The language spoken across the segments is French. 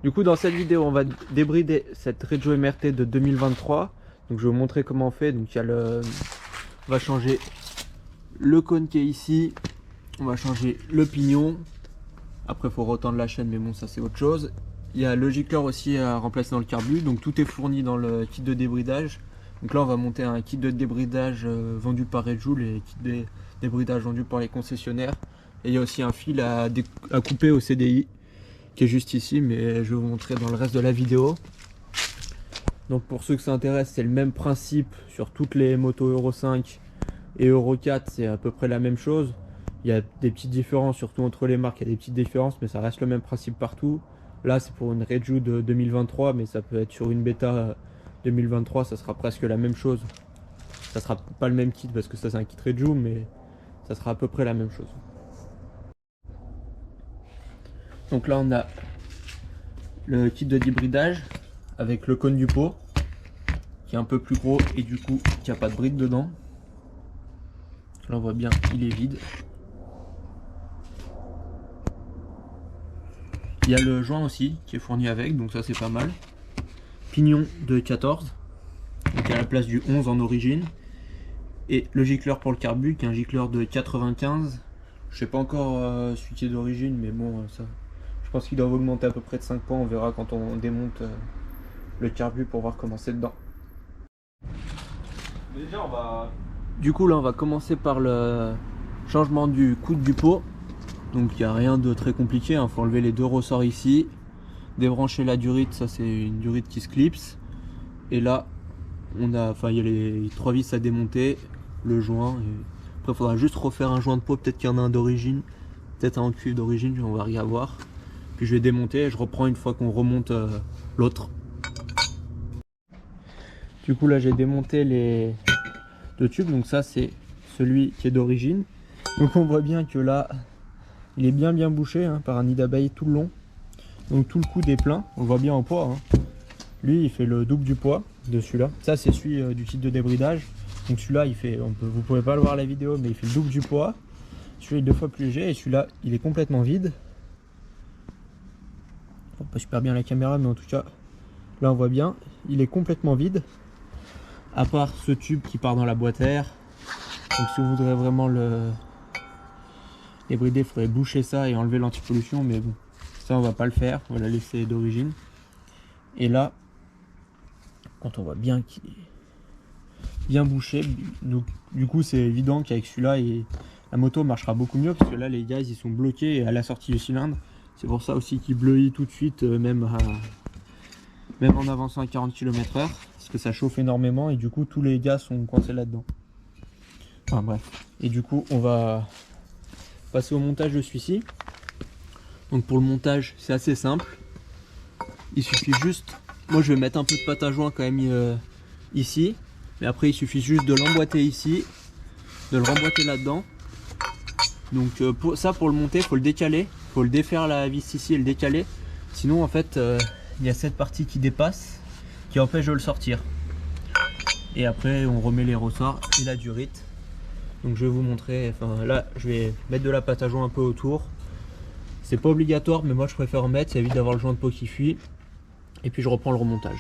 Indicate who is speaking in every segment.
Speaker 1: Du coup dans cette vidéo on va débrider cette Regio MRT de 2023. Donc je vais vous montrer comment on fait. Donc il y a le... On va changer le cône qui est ici. On va changer le pignon. Après il faut retendre la chaîne mais bon ça c'est autre chose. Il y a le gicleur aussi à remplacer dans le carbu. Donc tout est fourni dans le kit de débridage. Donc là on va monter un kit de débridage vendu par Regio, les kits de débridage vendus par les concessionnaires. Et il y a aussi un fil à couper au CDI qui est juste ici, mais je vais vous montrer dans le reste de la vidéo. Donc pour ceux que ça intéresse, c'est le même principe sur toutes les motos Euro 5 et Euro 4, c'est à peu près la même chose. Il y a des petites différences, surtout entre les marques, il y a des petites différences, mais ça reste le même principe partout. Là c'est pour une Regio de 2023, mais ça peut être sur une bêta 2023, ça sera presque la même chose. Ça sera pas le même kit parce que ça c'est un kit Regio, mais ça sera à peu près la même chose. Donc là on a le kit de débridage avec le cône du pot qui est un peu plus gros et du coup qui a pas de bride dedans. Là on voit bien il est vide. Il y a le joint aussi qui est fourni avec, donc ça c'est pas mal. Pignon de 14, donc à la place du 11 en origine. Et le gicleur pour le carbu qui est un gicleur de 95. Je sais pas encore celui qui est d'origine, mais bon ça... Je pense qu'il doit augmenter à peu près de 5 points, on verra quand on démonte le carbu pour voir comment c'est dedans.
Speaker 2: Déjà, on va...
Speaker 1: Du coup là on va commencer par le changement du coude du pot. Donc il n'y a rien de très compliqué, il faut enlever les deux ressorts ici, débrancher la durite, ça c'est une durite qui se clipse. Et là on a, il y a les 3 vis à démonter, le joint. Et après il faudra juste refaire un joint de pot, peut-être qu'il y en a un d'origine, peut-être un en cuivre d'origine, on va regarder voir. Puis je vais démonter et je reprends une fois qu'on remonte l'autre. Du coup là j'ai démonté les deux tubes, donc ça c'est celui qui est d'origine. Donc on voit bien que là il est bien bouché hein, par un nid d'abeille tout le long. Donc tout le coude est plein, on le voit bien en poids. Hein. Lui il fait le double du poids de celui-là. Ça c'est celui du kit de débridage. Donc celui-là il fait, vous pouvez pas le voir à la vidéo, mais il fait le double du poids. Celui-là est 2 fois plus léger et celui-là il est complètement vide. Pas super bien la caméra, mais en tout cas là on voit bien il est complètement vide à part ce tube qui part dans la boîte à air. Donc si vous voudrez vraiment le débrider, il faudrait boucher ça et enlever l'antipollution, mais bon ça on va pas le faire, on va la laisser d'origine. Et là quand on voit bien qu'il est bien bouché, donc du coup c'est évident qu'avec celui-là la moto marchera beaucoup mieux parce que là les gaz ils sont bloqués à la sortie du cylindre. C'est pour ça aussi qu'il bleuit tout de suite, même en avançant à 40 km/h, parce que ça chauffe énormément et du coup tous les gaz sont coincés là-dedans. Enfin bref. Et du coup on va passer au montage de celui-ci. Donc pour le montage c'est assez simple. Il suffit juste, moi je vais mettre un peu de pâte à joint quand même ici, mais après il suffit juste de l'emboîter ici, de le remboîter là-dedans. Donc pour le monter, il faut le décaler, il faut le défaire la vis ici et le décaler. Sinon en fait il y a cette partie qui dépasse qui empêche de le sortir. Et après on remet les ressorts et la durite. Donc je vais vous montrer, là je vais mettre de la pâte à joint un peu autour. C'est pas obligatoire mais moi je préfère en mettre, ça évite d'avoir le joint de pot qui fuit. Et puis je reprends le remontage.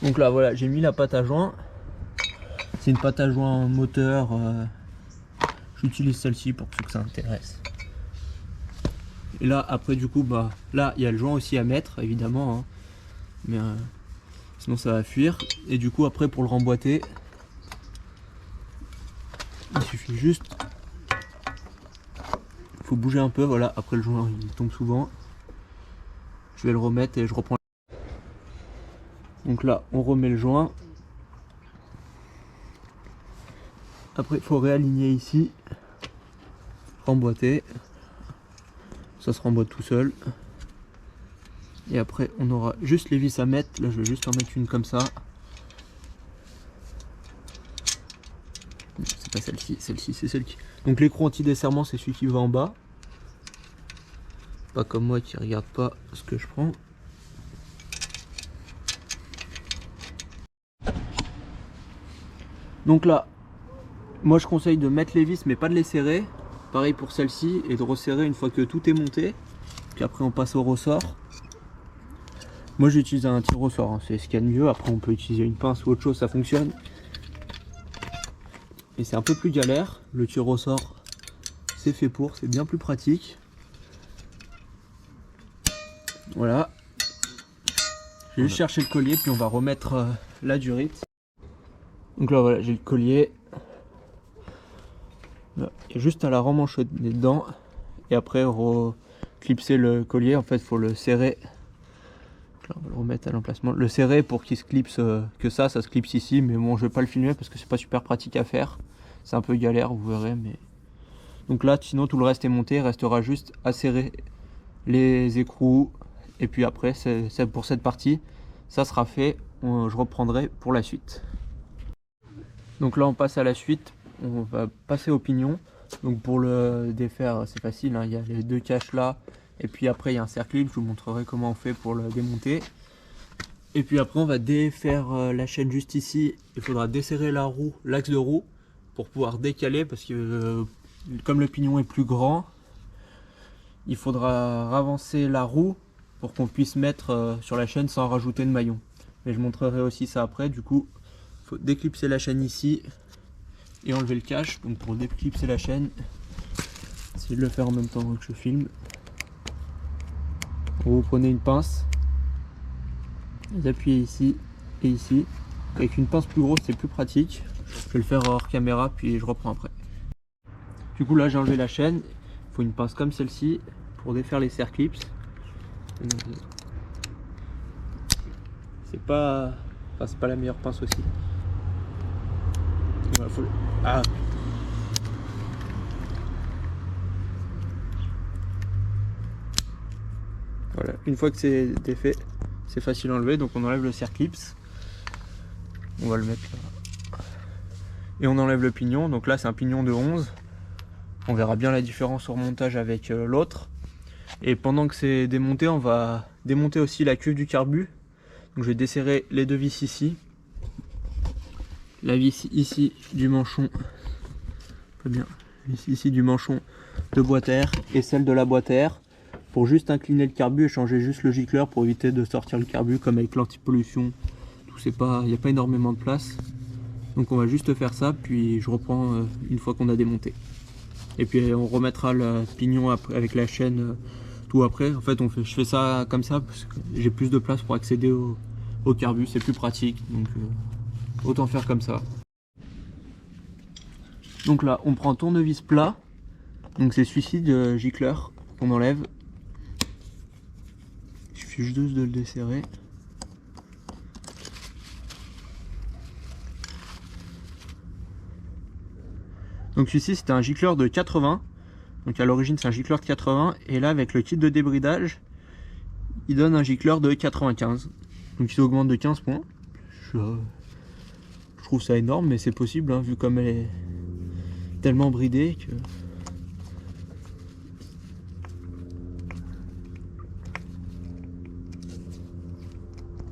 Speaker 1: Donc là voilà, j'ai mis la pâte à joint. C'est une pâte à joint moteur. J'utilise celle-ci pour ceux que ça intéresse. Et là après du coup là il y a le joint aussi à mettre évidemment hein. Mais sinon ça va fuir. Et du coup après pour le remboîter il suffit juste, il faut bouger un peu, voilà, après le joint il tombe souvent. Je vais le remettre et je reprends. Donc là on remet le joint. Après il faut réaligner ici, remboîter. Ça se remboîte tout seul. Et après on aura juste les vis à mettre. Là je vais juste en mettre une comme ça. C'est pas celle-ci, celle-ci c'est celle qui... Donc l'écrou anti-desserrement c'est celui qui va en bas. Pas comme moi qui regarde pas ce que je prends. Donc là, moi je conseille de mettre les vis mais pas de les serrer. Pareil pour celle-ci, et de resserrer une fois que tout est monté. Puis après on passe au ressort. Moi j'utilise un tire-ressort, hein, c'est ce qu'il y a de mieux. Après on peut utiliser une pince ou autre chose, ça fonctionne. Et c'est un peu plus galère. Le tire-ressort, c'est fait pour, c'est bien plus pratique. Voilà. Je vais juste chercher le collier, puis on va remettre la durite. Donc là voilà, j'ai le collier. Là, il y a juste à la remmancher dedans. Et après clipser le collier. En fait, il faut le serrer. Là, on va le remettre à l'emplacement. Le serrer pour qu'il se clipse que ça se clipse ici. Mais bon, je vais pas le filmer parce que c'est pas super pratique à faire. C'est un peu galère, vous verrez. Mais donc là, sinon tout le reste est monté. Il restera juste à serrer les écrous. Et puis après, c'est pour cette partie, ça sera fait. Je reprendrai pour la suite. Donc là, on passe à la suite. On va passer au pignon. Donc pour le défaire, c'est facile, hein. Il y a les deux caches là. Et puis après, il y a un cercle. Je vous montrerai comment on fait pour le démonter. Et puis après, on va défaire la chaîne juste ici. Il faudra desserrer la roue, l'axe de roue, pour pouvoir décaler. Parce que comme le pignon est plus grand, il faudra ravancer la roue pour qu'on puisse mettre sur la chaîne sans rajouter de maillon. Mais je montrerai aussi ça après. Du coup, il faut déclipser la chaîne ici et enlever le cache. Donc pour déclipser la chaîne, essayez de le faire en même temps que je filme. Vous prenez une pince, vous appuyez ici et ici. Avec une pince plus grosse, c'est plus pratique. Je vais le faire hors caméra, puis je reprends après. Du coup là, j'ai enlevé la chaîne. Il faut une pince comme celle-ci pour défaire les serre-clips. C'est pas la meilleure pince aussi. Voilà, faut... Ah. Voilà, une fois que c'est défait, c'est facile à enlever. Donc on enlève le serre-clips. On va le mettre là. Et on enlève le pignon. Donc là c'est un pignon de 11. On verra bien la différence au remontage avec l'autre. Et pendant que c'est démonté, on va démonter aussi la cuve du carbu. Donc je vais desserrer les deux vis ici. La vis ici du manchon. Pas bien. Ici du manchon de boîte air et celle de la boîte air. Pour juste incliner le carbu et changer juste le gicleur pour éviter de sortir le carbu comme avec l'anti-pollution. Il n'y a pas énormément de place. Donc on va juste faire ça, puis je reprends une fois qu'on a démonté. Et puis on remettra le pignon avec la chaîne tout après. En fait, je fais ça comme ça parce que j'ai plus de place pour accéder au carbu, c'est plus pratique. Donc autant faire comme ça. Donc là, on prend un tournevis plat. Donc c'est celui-ci de gicleur qu'on enlève. Il suffit juste de le desserrer. Donc celui-ci c'était un gicleur de 80. Donc à l'origine c'est un gicleur de 80. Et là avec le kit de débridage, il donne un gicleur de 95. Donc il augmente de 15 points. Je trouve ça énorme, mais c'est possible, hein, vu comme elle est tellement bridée que...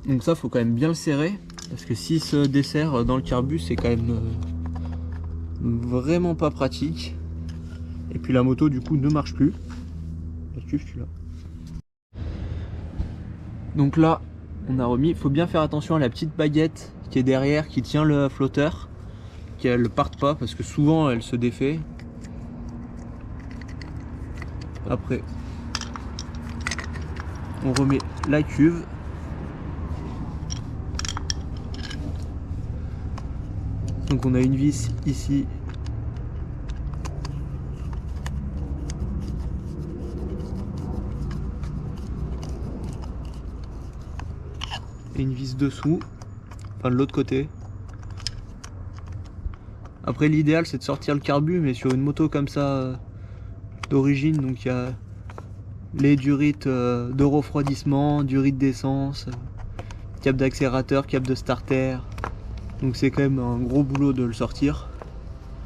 Speaker 1: Donc ça faut quand même bien le serrer, parce que s'il se dessert dans le carbu, c'est quand même vraiment pas pratique. Et puis la moto du coup ne marche plus. La cuve, je suis là. Donc là, on a remis. Il faut bien faire attention à la petite baguette qui est derrière, qui tient le flotteur, qu'elle ne parte pas, parce que souvent elle se défait. Après, on remet la cuve. Donc on a une vis ici. Et une vis dessous, enfin de l'autre côté. Après l'idéal c'est de sortir le carbu, mais sur une moto comme ça d'origine, donc il y a les durites de refroidissement, durites d'essence, câble d'accélérateur, câble de starter. Donc c'est quand même un gros boulot de le sortir.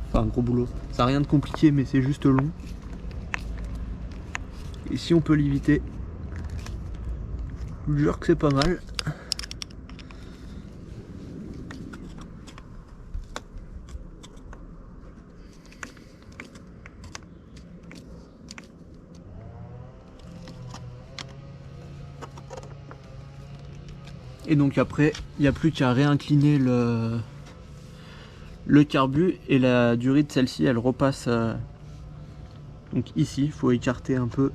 Speaker 1: Enfin un gros boulot, ça n'a rien de compliqué mais c'est juste long. Et si on peut l'éviter, je vous jure que c'est pas mal. Et donc après, il n'y a plus qu'à réincliner le carbu et la durite, celle-ci, elle repasse. Donc ici, il faut écarter un peu,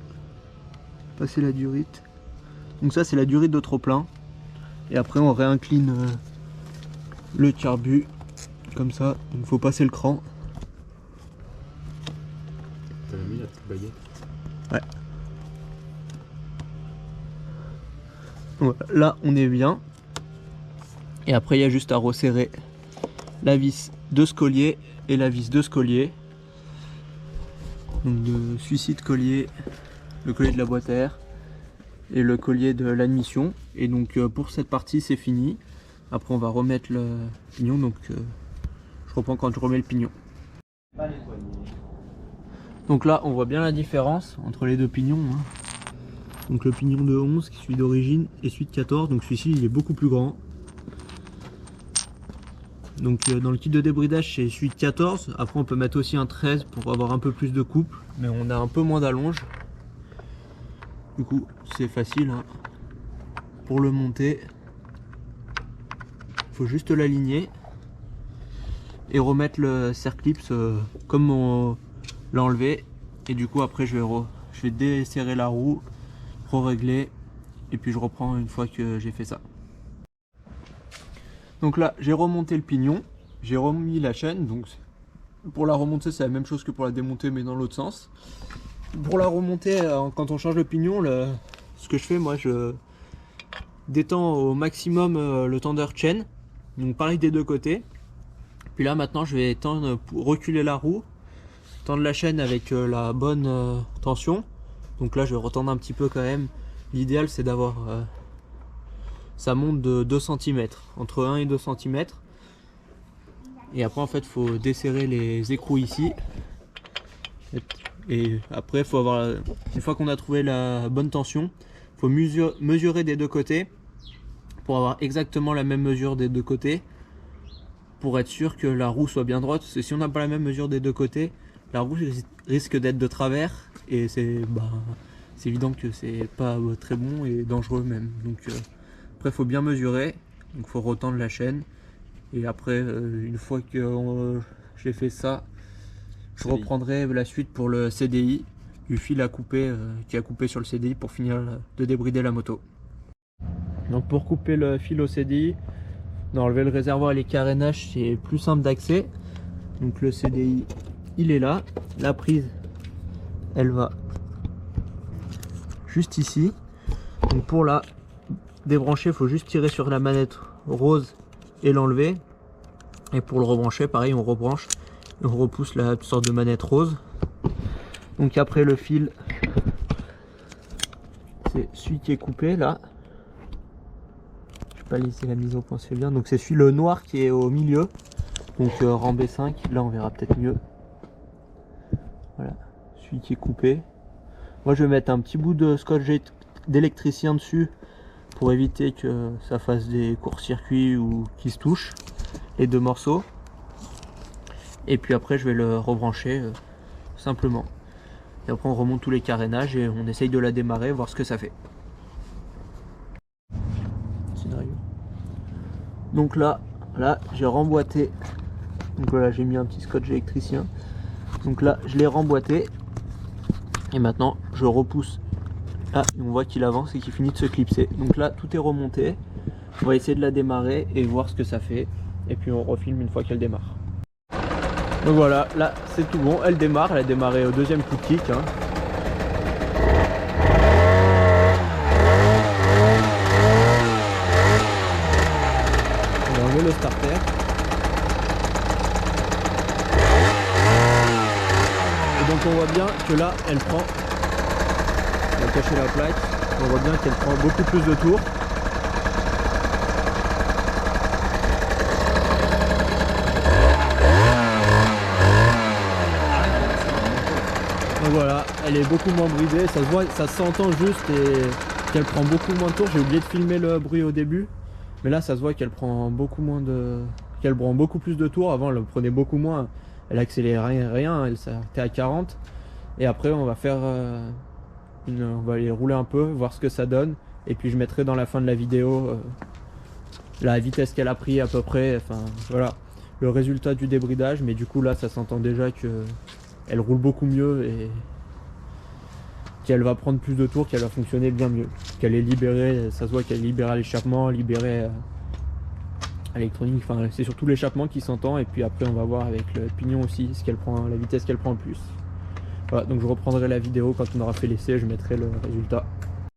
Speaker 1: passer la durite. Donc ça, c'est la durite de trop plein. Et après, on réincline le carbu comme ça. Donc il faut passer le cran.
Speaker 2: T'as mis la petite baguette?
Speaker 1: Ouais. Voilà, là, on est bien. Et après, il y a juste à resserrer la vis de ce collier et la vis de ce collier. Donc de celui-ci de collier, le collier de la boîte à air et le collier de l'admission. Et donc pour cette partie, c'est fini. Après, on va remettre le pignon. Donc je reprends quand je remets le pignon. Donc là, on voit bien la différence entre les deux pignons, hein. Donc le pignon de 11 qui est celui d'origine et celui de 14. Donc celui-ci, il est beaucoup plus grand. Donc dans le kit de débridage, c'est celui de 14. Après, on peut mettre aussi un 13 pour avoir un peu plus de couple, mais on a un peu moins d'allonge. Du coup, c'est facile, hein. Pour le monter, il faut juste l'aligner et remettre le circlips comme on l'a enlevé. Et du coup, après, je vais desserrer la roue, régler et puis je reprends une fois que j'ai fait ça. Donc là, j'ai remonté le pignon, j'ai remis la chaîne. Donc pour la remonter, c'est la même chose que pour la démonter, mais dans l'autre sens. Pour la remonter, quand on change le pignon, ce que je fais, moi, je détends au maximum le tendeur chaîne. Donc pareil des deux côtés. Puis là, maintenant, je vais tendre pour reculer la roue, tendre la chaîne avec la bonne tension. Donc là, je vais retendre un petit peu quand même. L'idéal, c'est d'avoir ça monte de 2 cm, entre 1 et 2 cm. Et après, en fait, il faut desserrer les écrous ici. Et après, il faut avoir, une fois qu'on a trouvé la bonne tension, il faut mesurer des deux côtés pour avoir exactement la même mesure des deux côtés, pour être sûr que la roue soit bien droite. Parce que si on n'a pas la même mesure des deux côtés, la roue risque d'être de travers et c'est évident que c'est pas très bon et dangereux même. Donc après, il faut bien mesurer, donc il faut retendre la chaîne. Et après, une fois que j'ai fait ça, je reprendrai la suite pour le CDI, du fil à couper qui a coupé sur le CDI pour finir de débrider la moto. Donc pour couper le fil au CDI, d'enlever le réservoir et les carénages, c'est plus simple d'accès. Donc le CDI, il est là. La prise, elle va juste ici. Donc pour la débrancher, il faut juste tirer sur la manette rose et l'enlever. Et pour le rebrancher, pareil, on rebranche et on repousse la sorte de manette rose. Donc après, le fil, c'est celui qui est coupé là. Je vais pas laisser la mise au point, c'est bien. Donc c'est celui le noir qui est au milieu. Donc rang B5, là on verra peut-être mieux. Voilà, celui qui est coupé. Moi je vais mettre un petit bout de scotch d'électricien dessus pour éviter que ça fasse des courts-circuits ou qu'ils se touchent, les deux morceaux. Et puis après je vais le rebrancher simplement. Et après on remonte tous les carénages et on essaye de la démarrer, voir ce que ça fait. Donc là j'ai remboîté. Donc voilà, j'ai mis un petit scotch électricien. Donc là je l'ai remboîté. Et maintenant je repousse. Là on voit qu'il avance et qu'il finit de se clipser. Donc là tout est remonté. On va essayer de la démarrer et voir ce que ça fait. Et puis on refilme une fois qu'elle démarre. Donc voilà, là c'est tout bon, elle démarre, elle a démarré au deuxième coup de kick, hein. On va enlever le starter. Et donc on voit bien que là elle prend, on va cacher la plaque, on voit bien qu'elle prend beaucoup plus de tours. Donc voilà, elle est beaucoup moins bridée, ça se voit, ça s'entend juste et qu'elle prend beaucoup moins de tours. J'ai oublié de filmer le bruit au début, mais là ça se voit qu'elle prend beaucoup moins qu'elle prend beaucoup plus de tours. Avant elle prenait beaucoup moins, elle accélérait rien, elle s'arrêtait à 40. Et après on va faire on va aller rouler un peu, voir ce que ça donne, et puis je mettrai dans la fin de la vidéo la vitesse qu'elle a pris à peu près, enfin voilà, le résultat du débridage. Mais du coup là ça s'entend déjà que elle roule beaucoup mieux et qu'elle va prendre plus de tours, qu'elle va fonctionner bien mieux, qu'elle est libérée, ça se voit qu'elle est libérée à l'échappement, libérée à l'électronique, enfin c'est surtout l'échappement qui s'entend. Et puis après on va voir avec le pignon aussi ce qu'elle prend, la vitesse qu'elle prend en plus. Voilà, donc je reprendrai la vidéo quand on aura fait l'essai, je mettrai le résultat.